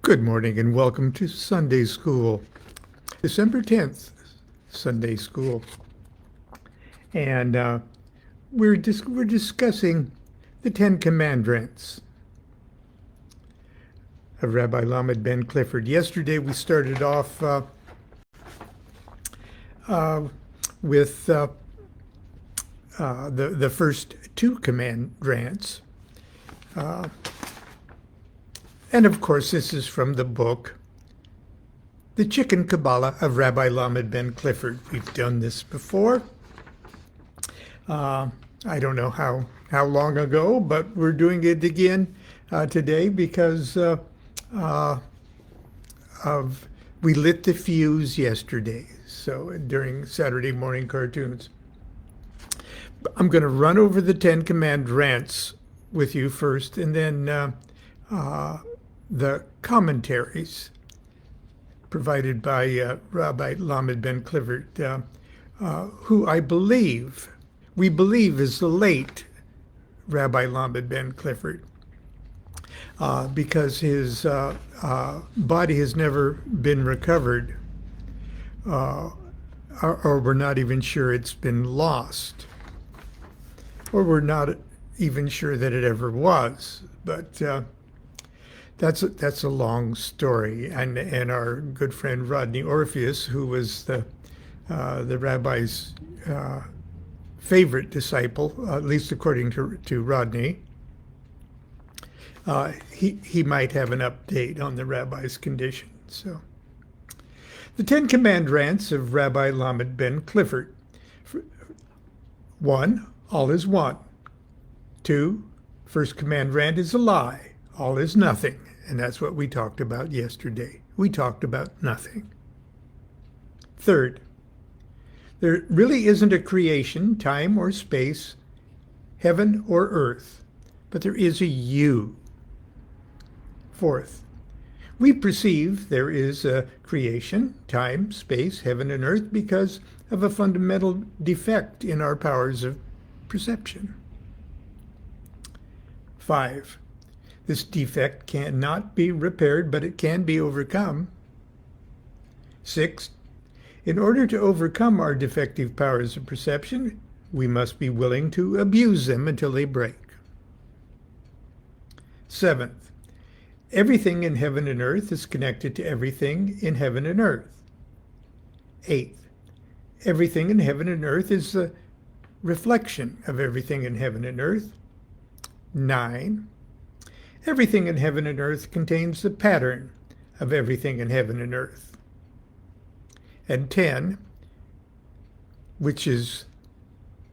Good morning and welcome to Sunday School, December 10th, Sunday School. And we're discussing the Ten Command-Rants of Rabbi Lamed Ben Clifford. Yesterday we started off with the first two Command-Rants. And of course, this is from the book, The Chicken Kabbalah of Rabbi Lamed Ben Clifford. We've done this before. I don't know how long ago, but we're doing it again today because we lit the fuse yesterday, so during Saturday morning cartoons. I'm going to run over the Ten Command Rants with you first, and then the commentaries provided by Rabbi Lamed Ben Clifford, who we believe is the late Rabbi Lamed Ben Clifford, because his body has never been recovered, or we're not even sure it's been lost, or we're not even sure that it ever was, but that's a long story, and our good friend Rodney Orpheus, who was the rabbi's favorite disciple, at least according to Rodney, he might have an update on the rabbi's condition. So, the Ten Command Rants of Rabbi Lamed Ben Clifford. 1. All is one. 2. First command rant is a lie. All is nothing. And that's what we talked about yesterday. We talked about nothing. 3rd, there really isn't a creation, time or space, heaven or earth, but there is a you. 4th, we perceive there is a creation, time, space, heaven and earth because of a fundamental defect in our powers of perception. 5, this defect cannot be repaired, but it can be overcome. 6, in order to overcome our defective powers of perception, we must be willing to abuse them until they break. 7th, everything in heaven and earth is connected to everything in heaven and earth. 8th, everything in heaven and earth is a reflection of everything in heaven and earth. 9, everything in heaven and earth contains the pattern of everything in heaven and earth. And 10, which is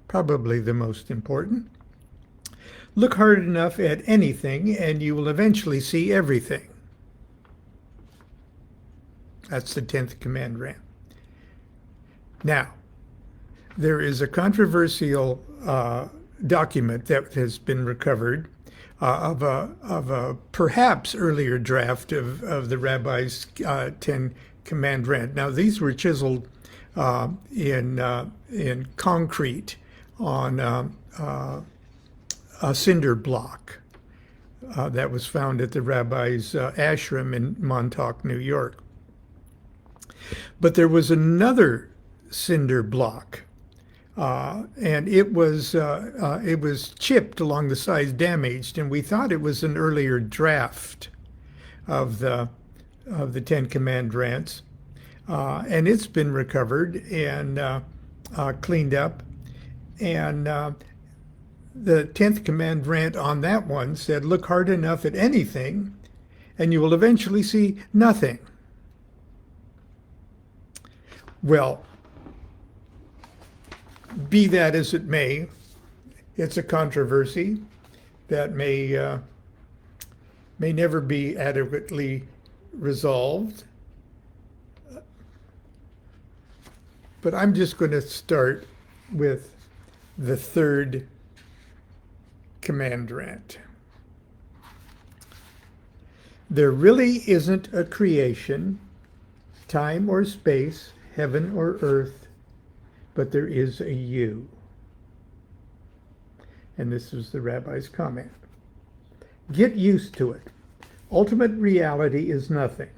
probably the most important, look hard enough at anything and you will eventually see everything. That's the 10th command rant. Now, there is a controversial document that has been recovered of a perhaps earlier draft of the rabbi's 10 command rant. Now these were chiseled in concrete on a cinder block that was found at the rabbi's ashram in Montauk, New York. But there was another cinder block, and it was chipped along the sides, damaged, and we thought it was an earlier draft of the Ten Command Rants, and it's been recovered and cleaned up, and the 10th Command Rant on that one said, look hard enough at anything and you will eventually see nothing. Well, be that as it may, it's a controversy that may never be adequately resolved. But I'm just going to start with the 3rd command rant. There really isn't a creation, time or space, heaven or earth, but there is a you. And this is the rabbi's comment. Get used to it. Ultimate reality is nothing.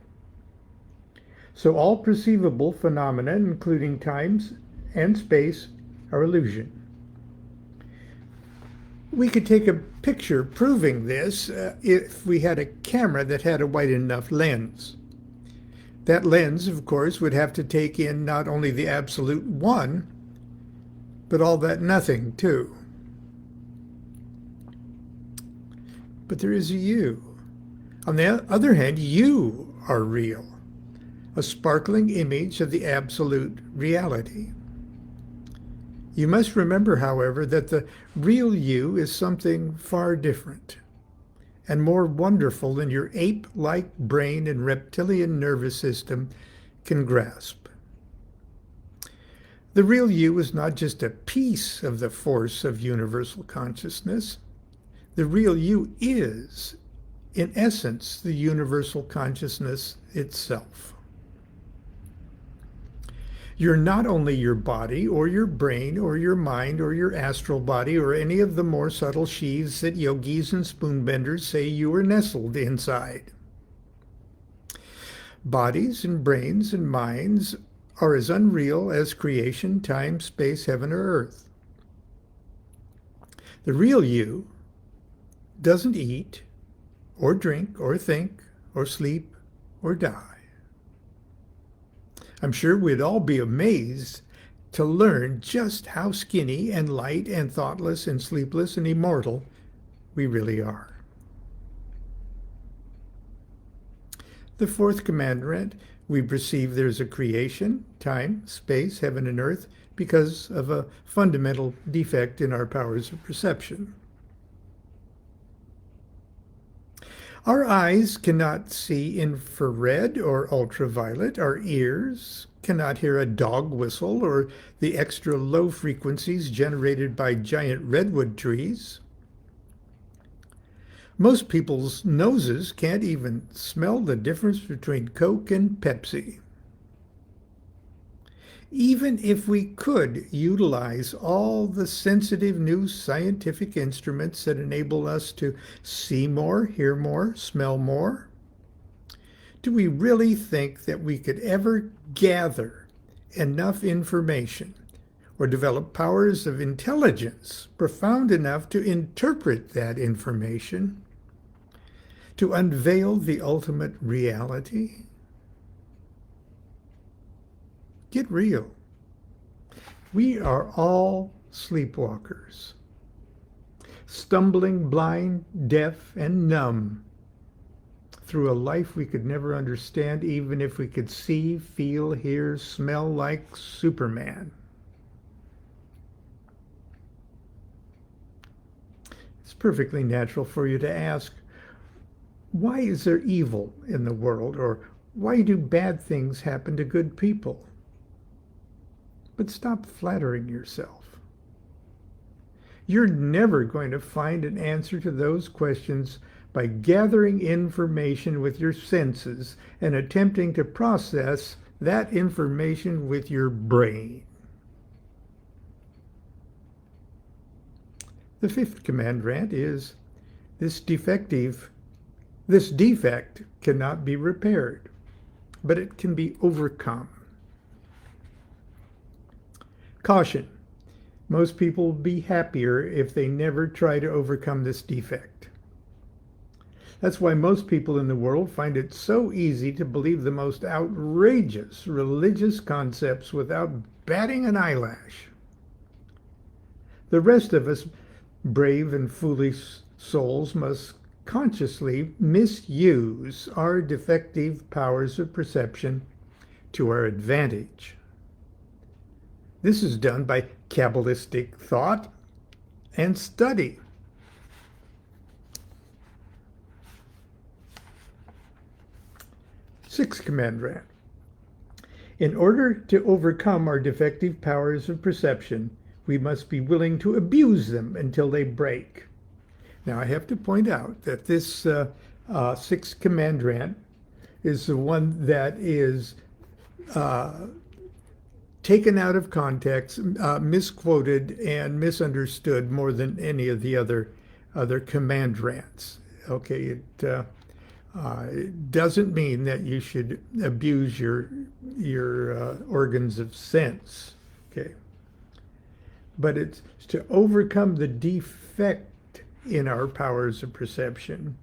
So all perceivable phenomena, including times and space, are illusion. We could take a picture proving this if we had a camera that had a wide enough lens. That lens, of course, would have to take in not only the absolute one, but all that nothing, too. But there is a you. On the other hand, you are real, a sparkling image of the absolute reality. You must remember, however, that the real you is something far different and more wonderful than your ape-like brain and reptilian nervous system can grasp. The real you is not just a piece of the force of universal consciousness. The real you is, in essence, the universal consciousness itself. You're not only your body or your brain or your mind or your astral body or any of the more subtle sheaths that yogis and spoonbenders say you are nestled inside. Bodies and brains and minds are as unreal as creation, time, space, heaven, or earth. The real you doesn't eat or drink or think or sleep or die. I'm sure we'd all be amazed to learn just how skinny and light and thoughtless and sleepless and immortal we really are. The fourth Command-Rant, we perceive there's a creation, time, space, heaven, and earth because of a fundamental defect in our powers of perception. Our eyes cannot see infrared or ultraviolet. Our ears cannot hear a dog whistle or the extra low frequencies generated by giant redwood trees. Most people's noses can't even smell the difference between Coke and Pepsi. Even if we could utilize all the sensitive new scientific instruments that enable us to see more, hear more, smell more, do we really think that we could ever gather enough information or develop powers of intelligence profound enough to interpret that information, to unveil the ultimate reality? Get real. We are all sleepwalkers, stumbling blind, deaf, and numb through a life we could never understand, even if we could see, feel, hear, smell like Superman. It's perfectly natural for you to ask, why is there evil in the world? Or why do bad things happen to good people? But stop flattering yourself. You're never going to find an answer to those questions by gathering information with your senses and attempting to process that information with your brain. The fifth Command-Rant is, this defect cannot be repaired, but it can be overcome. Caution. Most people will be happier if they never try to overcome this defect. That's why most people in the world find it so easy to believe the most outrageous religious concepts without batting an eyelash. The rest of us, brave and foolish souls, must consciously misuse our defective powers of perception to our advantage. This is done by Kabbalistic thought and study. Sixth Command-Rant. In order to overcome our defective powers of perception, we must be willing to abuse them until they break. Now, I have to point out that this sixth Command-Rant is the one that is taken out of context, misquoted, and misunderstood more than any of the other Command-Rants. Okay, It doesn't mean that you should abuse your organs of sense, okay? But it's to overcome the defect in our powers of perception.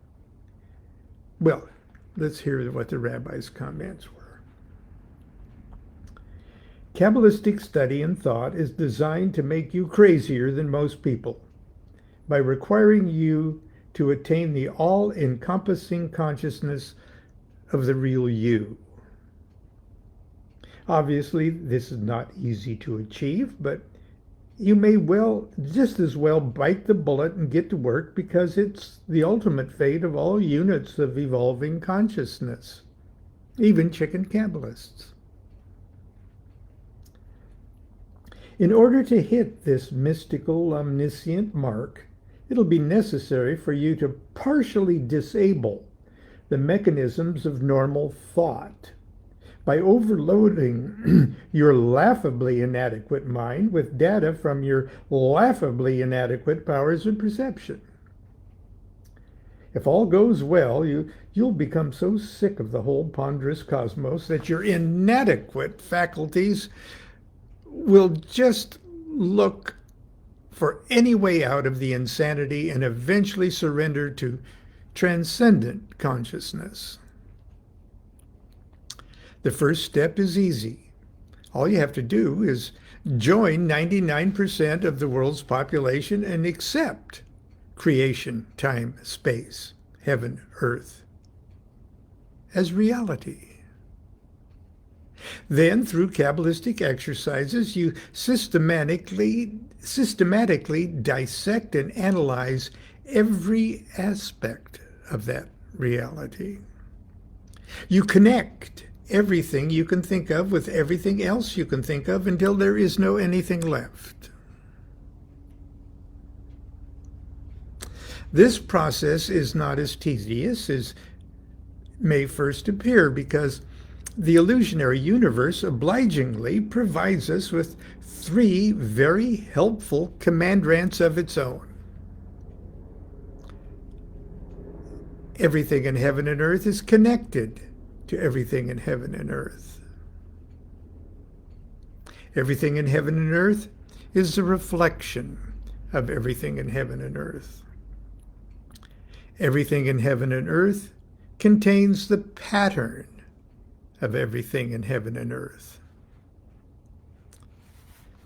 Well, let's hear what the rabbi's comments were. Kabbalistic study and thought is designed to make you crazier than most people by requiring you to attain the all-encompassing consciousness of the real you. Obviously, this is not easy to achieve, but you may just as well bite the bullet and get to work, because it's the ultimate fate of all units of evolving consciousness, even chicken Kabbalists. In order to hit this mystical, omniscient mark, it'll be necessary for you to partially disable the mechanisms of normal thought by overloading your laughably inadequate mind with data from your laughably inadequate powers of perception. If all goes well, you'll become so sick of the whole ponderous cosmos that your inadequate faculties will just look for any way out of the insanity and eventually surrender to transcendent consciousness. The first step is easy. All you have to do is join 99% of the world's population and accept creation, time, space, heaven, earth as reality. Then, through Kabbalistic exercises, you systematically dissect and analyze every aspect of that reality. You connect everything you can think of with everything else you can think of until there is no anything left. This process is not as tedious as may first appear, because the illusionary universe obligingly provides us with 3 very helpful command rants of its own. Everything in heaven and earth is connected to everything in heaven and earth. Everything in heaven and earth is a reflection of everything in heaven and earth. Everything in heaven and earth contains the pattern of everything in heaven and earth.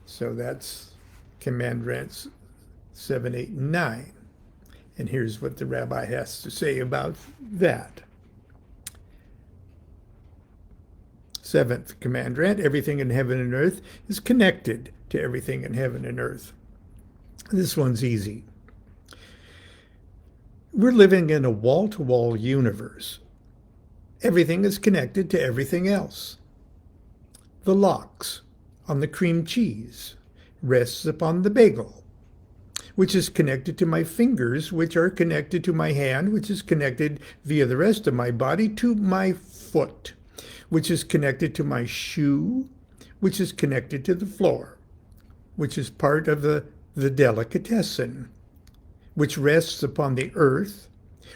So that's Command Rants 7, 8, and 9. And here's what the rabbi has to say about that. 7th Command Rant, everything in heaven and earth is connected to everything in heaven and earth. This one's easy. We're living in a wall-to-wall universe. Everything is connected to everything else. The lox on the cream cheese rests upon the bagel, which is connected to my fingers, which are connected to my hand, which is connected via the rest of my body to my foot, which is connected to my shoe, which is connected to the floor, which is part of the delicatessen, which rests upon the earth,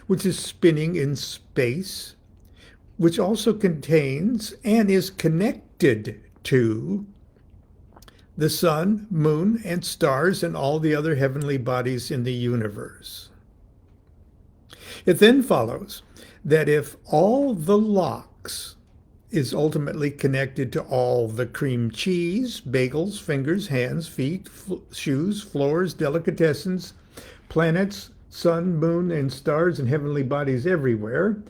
which is spinning in space, which also contains and is connected to the sun, moon, and stars, and all the other heavenly bodies in the universe. It then follows that if all the lox is ultimately connected to all the cream cheese, bagels, fingers, hands, feet, shoes, floors, delicatessens, planets, sun, moon, and stars, and heavenly bodies everywhere,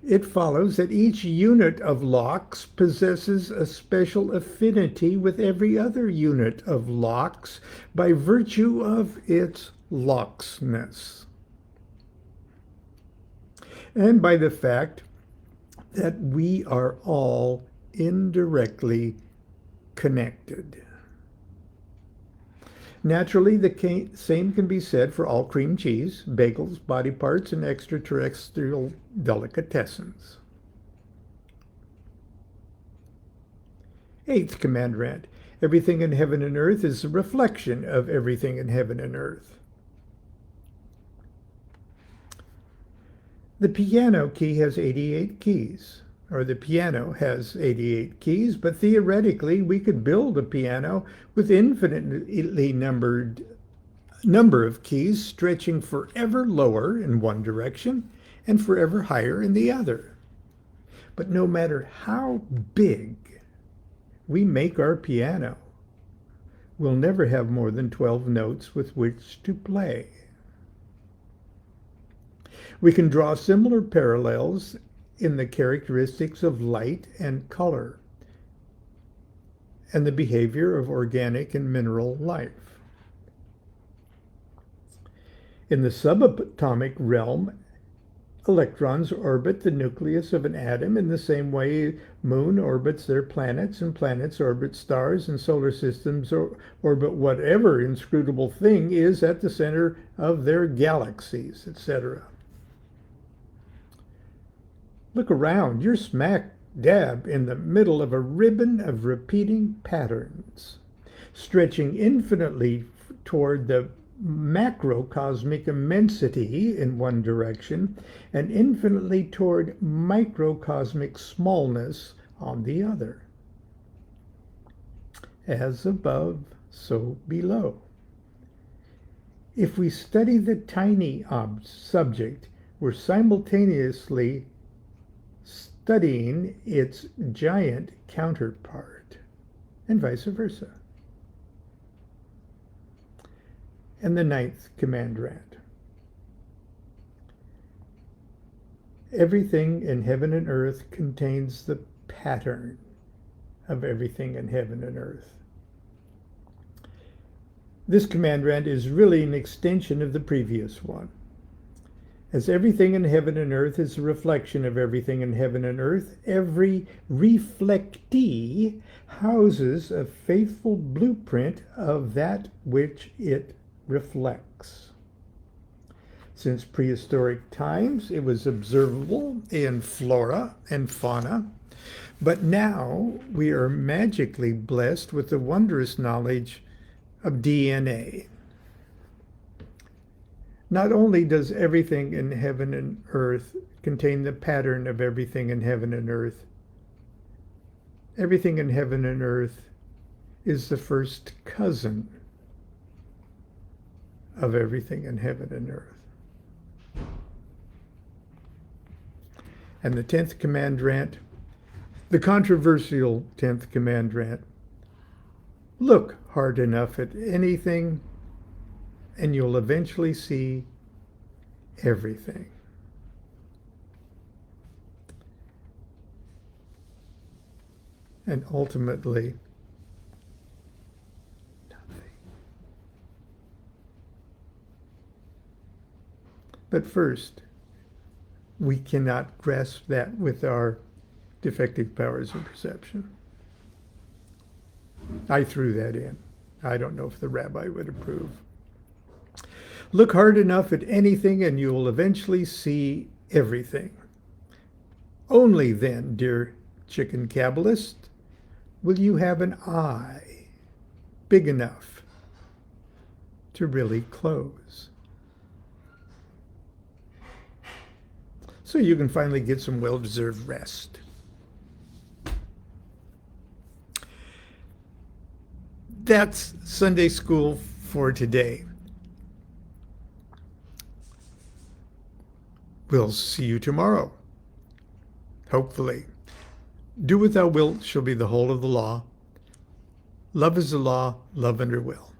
it follows that each unit of lox possesses a special affinity with every other unit of lox by virtue of its loxness, and by the fact that we are all indirectly connected. Naturally, the same can be said for all cream cheese, bagels, body parts, and extraterrestrial delicatessens. 8th Command Rant, everything in heaven and earth is a reflection of everything in heaven and earth. The piano key has 88 keys, or the piano has 88 keys, but theoretically we could build a piano with infinitely number of keys stretching forever lower in one direction and forever higher in the other. But no matter how big we make our piano, we'll never have more than 12 notes with which to play. We can draw similar parallels in the characteristics of light and color and the behavior of organic and mineral life. In the subatomic realm, electrons orbit the nucleus of an atom in the same way moon orbits their planets and planets orbit stars and solar systems orbit whatever inscrutable thing is at the center of their galaxies, etc. Look around. You're smack dab in the middle of a ribbon of repeating patterns, stretching infinitely toward the macrocosmic immensity in one direction and infinitely toward microcosmic smallness on the other. As above, so below. If we study the tiny subject, we're simultaneously studying its giant counterpart, and vice versa. And the 9th Command Rant. Everything in heaven and earth contains the pattern of everything in heaven and earth. This Command Rant is really an extension of the previous one. As everything in heaven and earth is a reflection of everything in heaven and earth, every reflectee houses a faithful blueprint of that which it reflects. Since prehistoric times, it was observable in flora and fauna, but now we are magically blessed with the wondrous knowledge of DNA. Not only does everything in heaven and earth contain the pattern of everything in heaven and earth, everything in heaven and earth is the first cousin of everything in heaven and earth. And the 10th Command Rant, the controversial 10th Command Rant. Look hard enough at anything and you'll eventually see everything. And ultimately, nothing. But first, we cannot grasp that with our defective powers of perception. I threw that in. I don't know if the rabbi would approve. Look hard enough at anything and you will eventually see everything. Only then, dear chicken Kabbalist, will you have an eye big enough to really close. So you can finally get some well-deserved rest. That's Sunday school for today. We'll see you tomorrow, hopefully. Do what thou wilt shall be the whole of the law. Love is the law, love under will.